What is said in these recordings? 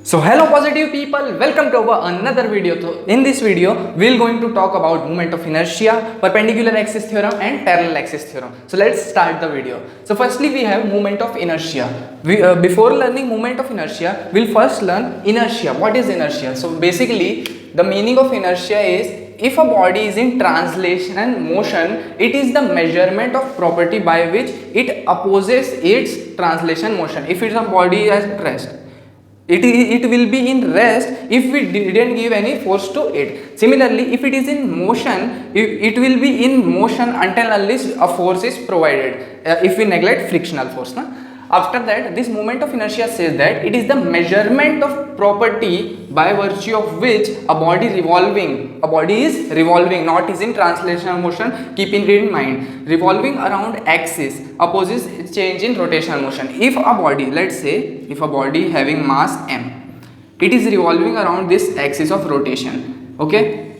So hello positive people, welcome to our another video. So in this video we will going to talk about moment of inertia, perpendicular axis theorem and parallel axis theorem. So let's start the video. So firstly we have moment of inertia. Before learning moment of inertia, we'll first learn inertia. What is inertia? So basically the meaning of inertia is if a body is in translation motion, it is the measurement of property by which it opposes its translation motion. If it's a body at rest, it will be in rest if we didn't give any force to it. Similarly, if it is in motion, it will be in motion until unless a force is provided, if we neglect frictional force. After that, this moment of inertia says that it is the measurement of property by virtue of which a body is revolving, not is in translational motion, keeping it in mind, revolving around axis opposes change in rotational motion. If a body, let's say if a body having mass m, it is revolving around this axis of rotation, okay,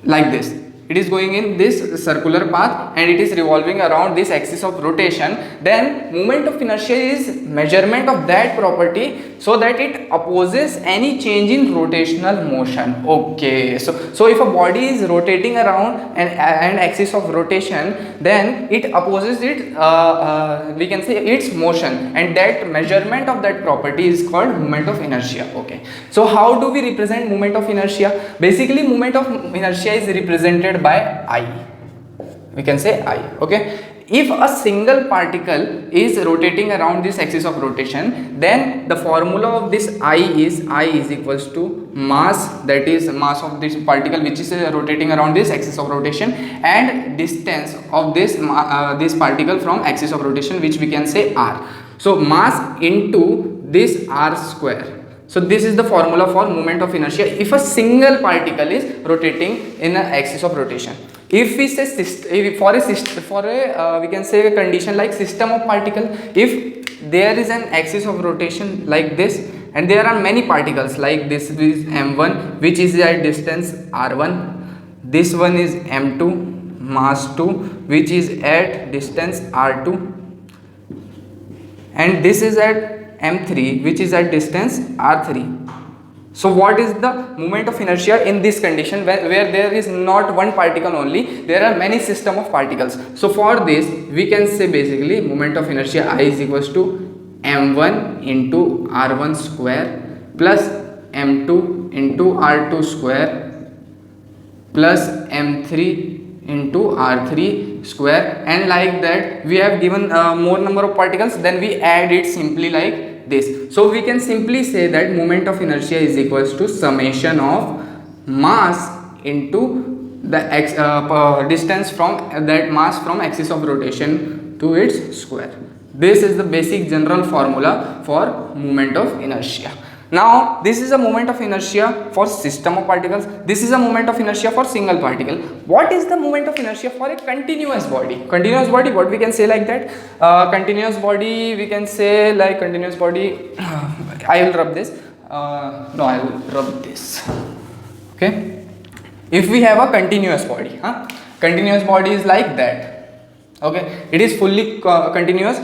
like this, it is going in this circular path and it is revolving around this axis of rotation, then moment of inertia is measurement of that property so that it opposes any change in rotational motion. Okay, so if a body is rotating around an axis of rotation, then it opposes it, we can say its motion, and that measurement of that property is called moment of inertia. Okay, so how do we represent moment of inertia? Basically moment of inertia is represented by I. We can say I. Okay, if a single particle is rotating around this axis of rotation, then the formula of this I is equals to mass, that is mass of this particle which is rotating around this axis of rotation, and distance of this particle from axis of rotation, which we can say r. So mass into this r square. So this is the formula for moment of inertia if a single particle is rotating in an axis of rotation. If we say we can say a condition like system of particle, if there is an axis of rotation like this and there are many particles, like this is m1 which is at distance r1, this one is m2 mass 2 which is at distance r2, and this is at m3 which is at distance r3. So what is the moment of inertia in this condition where there is not one particle only, there are many system of particles? So for this we can say basically moment of inertia I is equals to m1 into r1 square plus m2 into r2 square plus m3 into r3 square, and like that we have given more number of particles, then we add it simply like this. So we can simply say that moment of inertia is equals to summation of mass into the distance from that mass from axis of rotation to its square. This is the basic general formula for moment of inertia. Now this is a moment of inertia for system of particles, this is a moment of inertia for single particle. What is the moment of inertia for a continuous body? Continuous body, what we can say like that? Continuous body, we can say like continuous body, I will rub this, no, I will rub this. Okay, if we have a continuous body, continuous body is like that. Okay, it is fully continuous,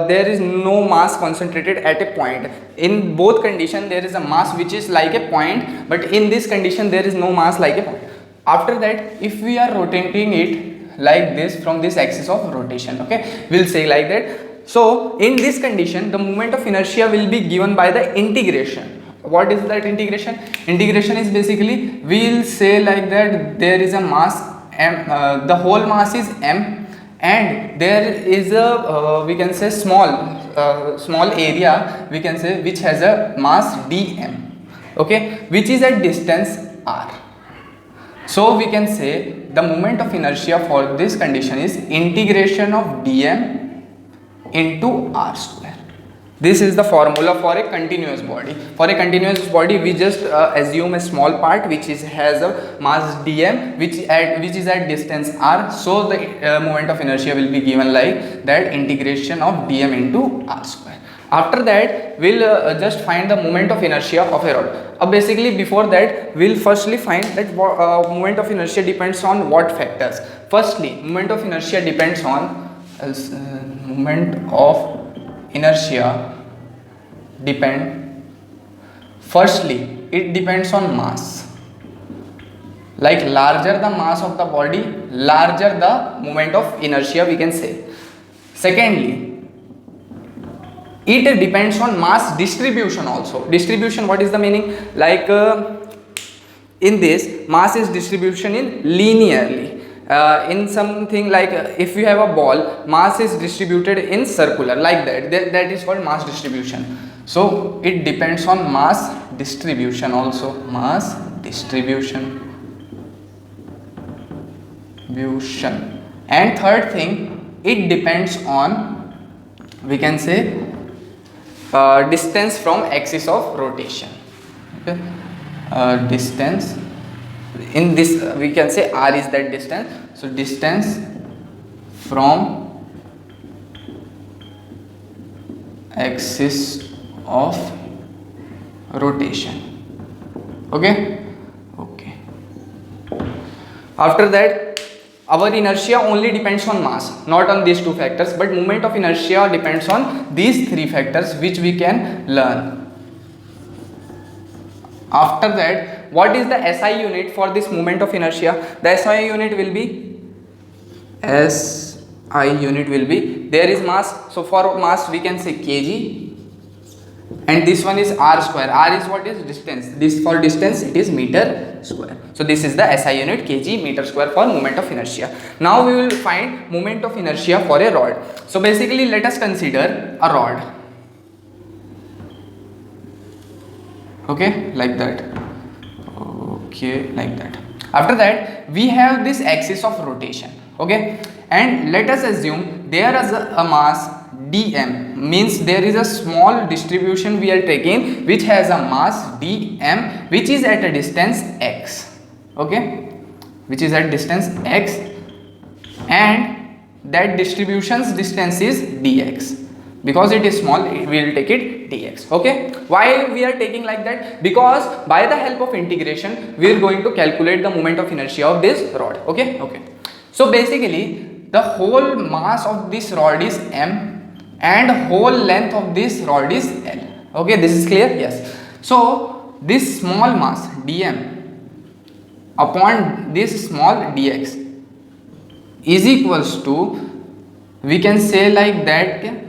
there is no mass concentrated at a point. In both condition there is a mass which is like a point, but in this condition there is no mass like a point. After that, if we are rotating it like this from this axis of rotation, okay, we'll say like that. So in this condition the moment of inertia will be given by the integration. What is that integration? Integration is basically, we will say like that there is a mass m, the whole mass is m, and there is a we can say small area, we can say, which has a mass dm, okay, which is at distance r. So we can say the moment of inertia for this condition is integration of dm into r square. This is the formula for a continuous body. For a continuous body we just assume a small part which has a mass dm which is at distance r, so the moment of inertia will be given like that, integration of dm into r square. After that we'll just find the moment of inertia of a rod. Basically before that we'll firstly find that moment of inertia depends on what factors. Firstly, moment of inertia depends on moment of inertia depend Firstly, it depends on mass. Like larger the mass of the body, larger the moment of inertia, we can say. Secondly, it depends on mass distribution also. Distribution, what is the meaning? Like in this, mass is distribution in linearly. In something like if you have a ball, mass is distributed in circular, like that is called mass distribution. So it depends on mass distribution also. Mass distribution. And third thing, it depends on, we can say, distance from axis of rotation. Okay, distance, in this we can say r is that distance. So distance from axis of rotation. Okay. After that, our inertia only depends on mass, not on these two factors, but moment of inertia depends on these three factors, which we can learn. After that, what is the SI unit for this moment of inertia? The SI unit will be there is mass. So for mass we can say kg, and this one is r square. R is what is distance. This for distance it is meter square. So this is the SI unit, kg meter square, for moment of inertia. Now we will find moment of inertia for a rod. So basically let us consider a rod. Okay, like that. Okay, like that. After that, we have this axis of rotation. Okay, and let us assume there is a mass dm, means there is a small distribution we are taking which has a mass dm, which is at a distance x. Okay, which is at distance x, and that distribution's distance is dx. Because it is small, we will take it dx. Okay, why we are taking like that? Because by the help of integration we are going to calculate the moment of inertia of this rod. Okay. So basically the whole mass of this rod is m, and whole length of this rod is L. Okay, this is clear? Yes. So this small mass dm upon this small dx is equals to, we can say like that.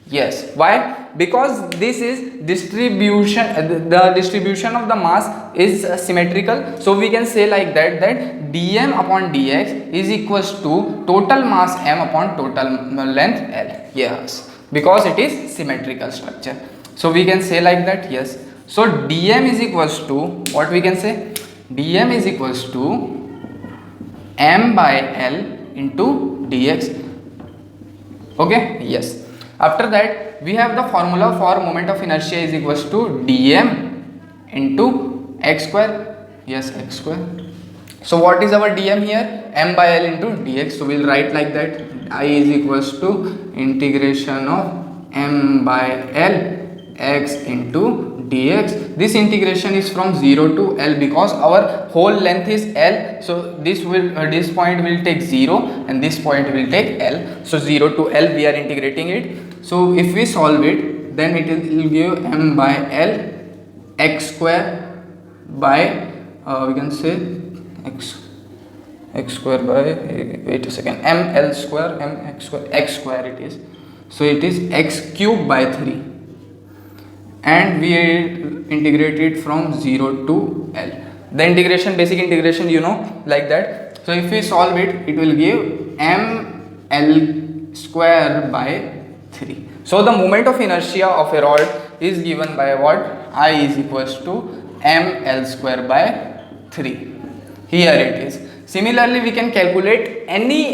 Yes. Why? Because this is distribution, the distribution of the mass is symmetrical. So we can say like that dm upon dx is equals to total mass m upon total length L. Yes, because it is symmetrical structure. So we can say like that. Yes. So dm is equals to, what we can say? dm is equals to m by L into dx. Okay. Yes. After that, we have the formula for moment of inertia is equals to dm into x square. Yes, x square. So what is our dm here? M by L into dx. So we'll write like that. I is equals to integration of m by L x into dx. This integration is from 0 to L because our whole length is L. So this point will take 0 and this point will take L. So 0 to L we are integrating it. So if we solve it, then it will give m by L x square by we can say x square by, wait a second, m L square, m x square it is. So it is x cube by 3, and we integrate it from 0 to L. The integration, basic integration, you know, like that. So if we solve it, it will give m L square by 3. So the moment of inertia of a rod is given by what? I is equals to m L square by 3. Here it is. Similarly, we can calculate any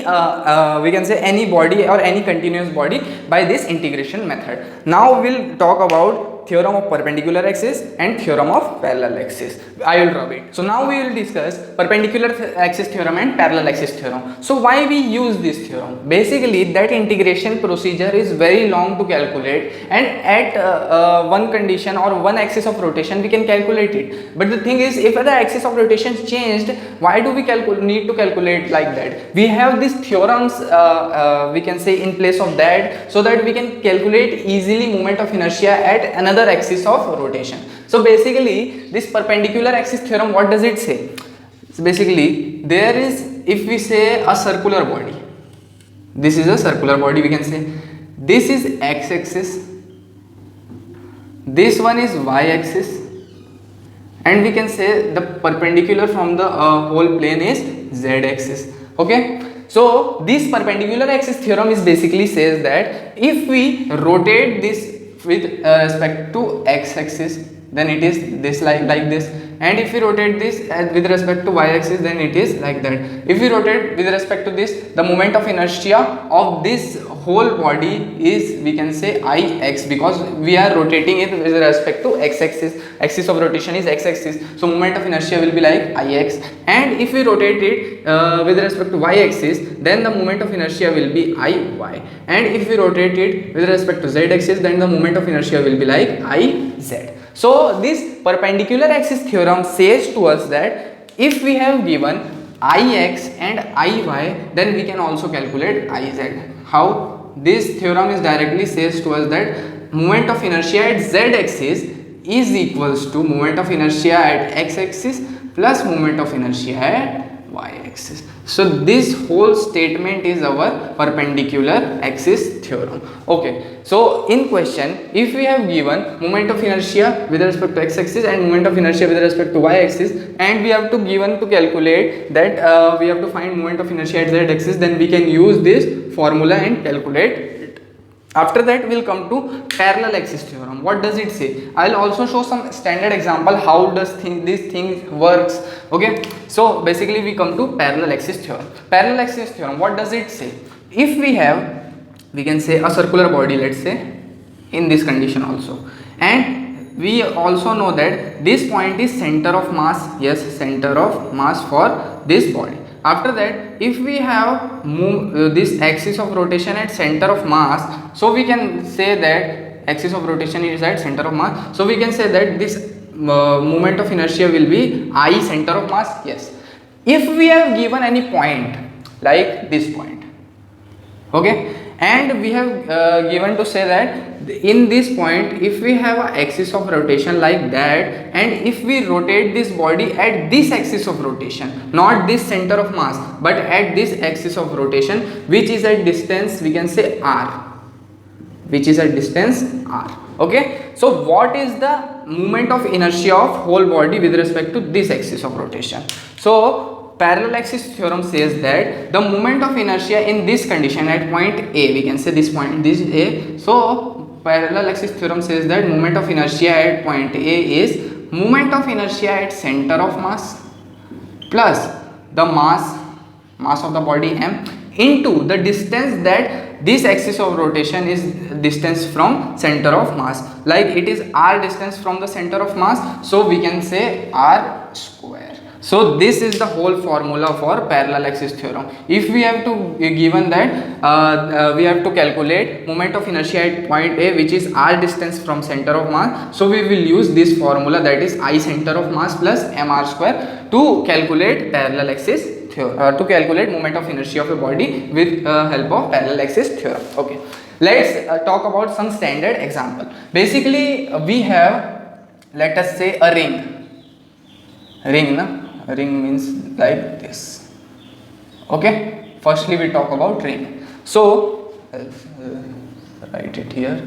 we can say any body or any continuous body by this integration method. Now we will talk about theorem of perpendicular axis and theorem of parallel axis. I will draw it. So now we will discuss perpendicular axis theorem and parallel axis theorem. So why we use this theorem? Basically, that integration procedure is very long to calculate, and at one condition or one axis of rotation we can calculate it. But the thing is, if the axis of rotation is changed, why do we need to calculate like that? We have these theorems we can say in place of that, so that we can calculate easily moment of inertia at another another axis of rotation. So basically this perpendicular axis theorem, what does it say? So basically there is, if we say a circular body, this is a circular body, we can say this is x axis, this one is y axis, and we can say the perpendicular from the whole plane is z axis. Okay, so this perpendicular axis theorem is basically says that if we rotate this with respect to x axis, then it is this like this, and if we rotate this with respect to y axis, then it is like that. If we rotate with respect to this, the moment of inertia of this whole body is, we can say, ix, because we are rotating it with respect to x axis. Axis of rotation is x axis, so moment of inertia will be like ix. And if we rotate it with respect to y axis, then the moment of inertia will be iy. And if we rotate it with respect to z axis, then the moment of inertia will be like iz. So this perpendicular axis theorem says to us that if we have given ix and iy, then we can also calculate iz. How? This theorem is directly says to us that moment of inertia at z axis is equals to moment of inertia at x axis plus moment of inertia at y axis. So this whole statement is our perpendicular axis theorem. Okay, so in question, if we have given moment of inertia with respect to x axis and moment of inertia with respect to y axis, and we have to given to calculate that we have to find moment of inertia at z axis, then we can use this formula and calculate it. After that we will come to parallel axis theorem. What does it say? I will also show some standard example how does this thing works. Okay, so basically we come to parallel axis theorem. Parallel axis theorem, what does it say? If we have, we can say, a circular body, let's say in this condition also, and we also know that this point is center of mass. Yes, center of mass for this body. After that, if we have this axis of rotation at center of mass, so we can say that axis of rotation is at center of mass, so we can say that this moment of inertia will be I center of mass. Yes, if we have given any point like this point, okay, and we have given to say that in this point, if we have an axis of rotation like that, and if we rotate this body at this axis of rotation, not this center of mass, but at this axis of rotation, which is at distance, we can say r, which is at distance r. Okay, so what is the moment of inertia of whole body with respect to this axis of rotation? So parallel axis theorem says that the moment of inertia in this condition at point A, we can say this point, this A. So parallel axis theorem says that moment of inertia at point A is moment of inertia at center of mass plus the mass of the body m into the distance that this axis of rotation is distance from center of mass, like it is r distance from the center of mass, so we can say r square. So this is the whole formula for parallel axis theorem. If we have to given that we have to calculate moment of inertia at point A, which is r distance from center of mass, so we will use this formula, that is I center of mass plus mr square, to calculate parallel axis theorem, to calculate moment of inertia of a body with help of parallel axis theorem. Okay, let's talk about some standard example. Basically we have, let us say, a ring na? Ring means like this. Okay, firstly we talk about ring. So write it here,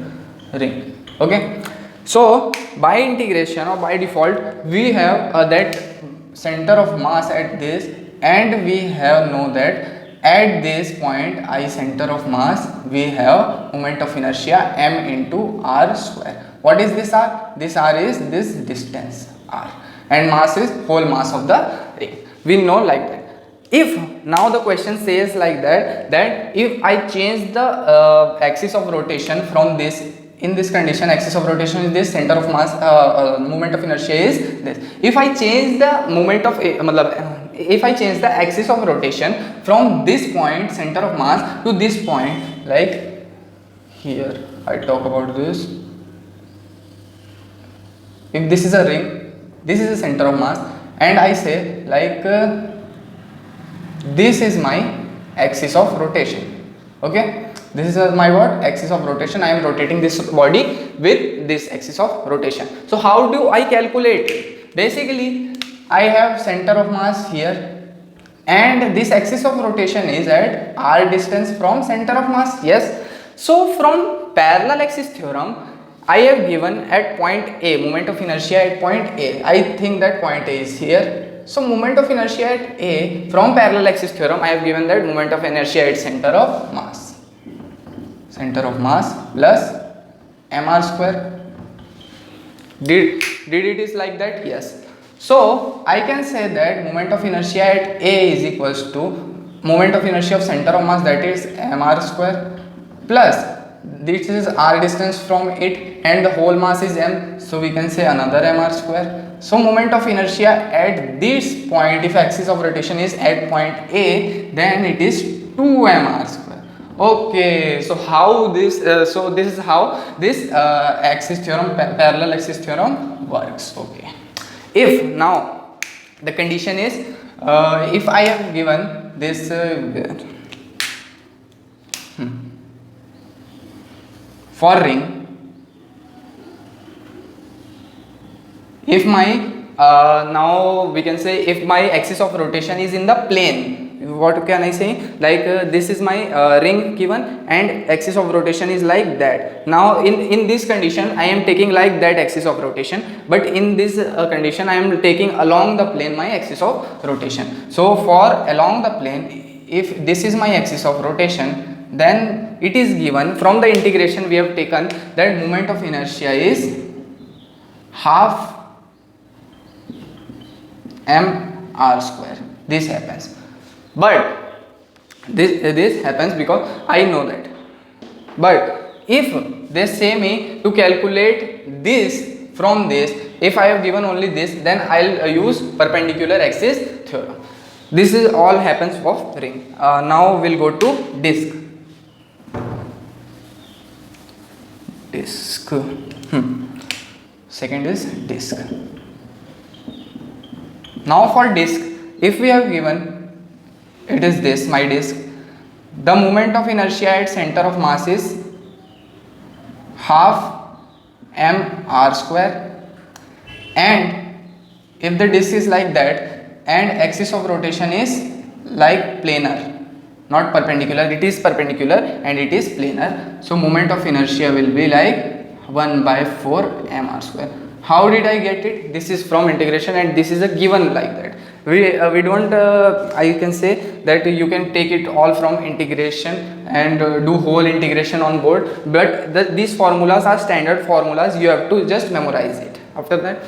ring. Okay, so by integration or by default we have that center of mass at this, and we have know that at this point I center of mass we have moment of inertia m into r square. What is this r? This r is this distance r, and mass is whole mass of the ring. We know like that. If now the question says like that if I change the axis of rotation from this, in this condition axis of rotation is this, center of mass moment of inertia is this. If I change the moment of if I change the axis of rotation from this point center of mass to this point, like here I talk about this. If this is a ring, this is the center of mass, and I say like this is my axis of rotation. Okay, This is my what? Axis of rotation. I am rotating this body with this axis of rotation. So how do I calculate? Basically, I have center of mass here, and this axis of rotation is at r distance from center of mass. Yes. So from parallel axis theorem, I have given at point A, moment of inertia at point A. I think that point A is here. So moment of inertia at A from parallel axis theorem, I have given that moment of inertia at center of mass. Center of mass plus mr square. Did it is like that? Yes. So I can say that moment of inertia at A is equals to moment of inertia of center of mass, that is mr square, plus this is r distance from it and the whole mass is m, so we can say another mr square. So moment of inertia at this point, if axis of rotation is at point A, then it is 2 mr square. Okay, so how this this is how this axis theorem, parallel axis theorem works. Okay, if now the condition is if I have given this for ring, if my now we can say if my axis of rotation is in the plane, what can I say, like this is my ring given and axis of rotation is like that. Now in this condition I am taking like that axis of rotation, but in this condition I am taking along the plane my axis of rotation. So for along the plane, if this is my axis of rotation, then it is given from the integration we have taken that moment of inertia is half mr square. This happens, but this happens because I know that. But if they say me to calculate this from this, if I have given only this, then I'll use perpendicular axis theorem. This is all happens for ring. Now we'll go to disc. Second is disc. Now for disc, if we have given it is this my disc, the moment of inertia at center of mass is half mr square, and if the disc is like that and axis of rotation is like planar, not perpendicular, it is perpendicular and it is planar, so moment of inertia will be like 1/4 mr square. How did I get it? This is from integration and this is a given like that. We don't I can say that you can take it all from integration and do whole integration on board, but these formulas are standard formulas, you have to just memorize it after that.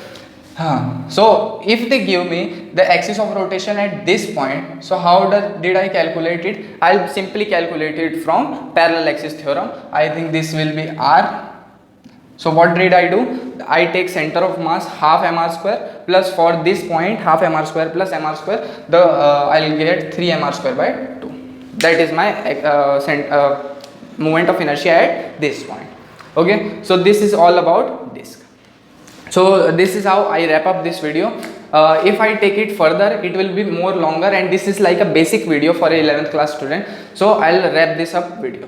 So if they give me the axis of rotation at this point, so how did I calculate it? I'll simply calculate it from parallel axis theorem. I think this will be r. So what did I do? I take center of mass half mr square plus for this point half mr square plus mr square, the I'll get 3 mr square by 2. That is my moment of inertia at this point. Okay, so this is all about disc. So this is how I wrap up this video. If I take it further, it will be more longer, and this is like a basic video for a 11th class student. So I'll wrap this up video.